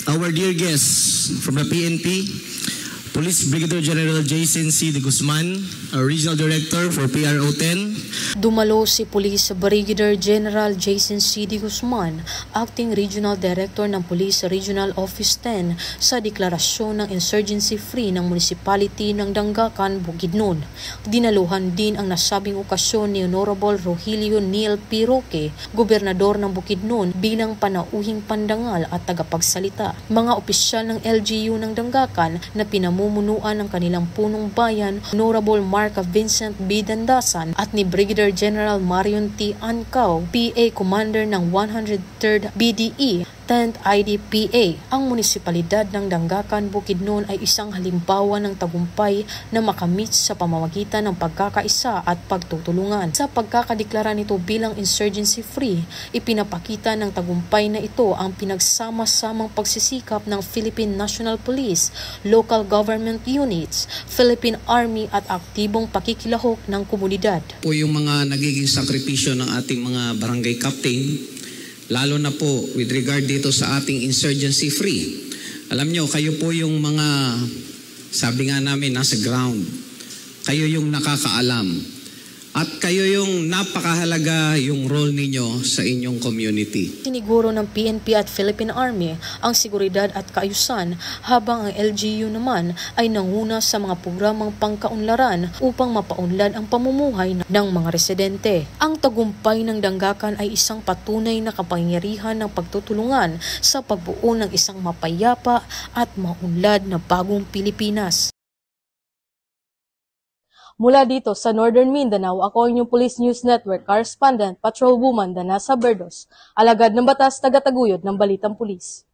our dear guests from the PNP, Police Brigadier General Jason C. De Guzman, our Regional Director for PRO 10. Dumalo si Police Brigadier General Jason C. De Guzman, Acting Regional Director ng Police Regional Office 10 sa deklarasyon ng insurgency free ng Municipality ng Dangacan, Bukidnon. Dinaluhan din ang nasabing okasyon ni Honorable Rogelio Neil P. Roque, Gobernador ng Bukidnon bilang panauhing pandangal at tagapagsalita. Mga opisyal ng LGU ng Dangacan na pinamumunuan ng kanilang punong bayan, Honorable Mark Vincent B. Dandasan at ni Brigadier General Marion T. Ancao, PA Commander ng 103rd BDE, 10th IDPA. Ang munisipalidad ng Dangacan, Bukidnon ay isang halimbawa ng tagumpay na makamit sa pamamagitan ng pagkakaisa at pagtutulungan. Sa pagkakadeklara nito bilang insurgency-free, ipinapakita ng tagumpay na ito ang pinagsama-samang pagsisikap ng Philippine National Police, local government units, Philippine Army at aktibong pakikilahok ng komunidad. Po yung mga nagiging sakripisyo ng ating mga barangay captain, lalo na po with regard dito sa ating insurgency free. Alam nyo, kayo po yung mga, sabi nga namin, nasa ground. Kayo yung nakakaalam. At kayo yung napakahalaga yung role ninyo sa inyong community. Siniguro ng PNP at Philippine Army ang seguridad at kaayusan habang ang LGU naman ay nanguna sa mga programang pangkaunlaran upang mapaunlad ang pamumuhay ng mga residente. Ang tagumpay ng Dangacan ay isang patunay na kapangyarihan ng pagtutulungan sa pagbuo ng isang mapayapa at maunlad na bagong Pilipinas. Mula dito sa Northern Mindanao, ako ang inyong Police News Network Correspondent Patrolwoman Danasa Berdos, alagad ng batas, tagataguyod ng Balitang Pulis.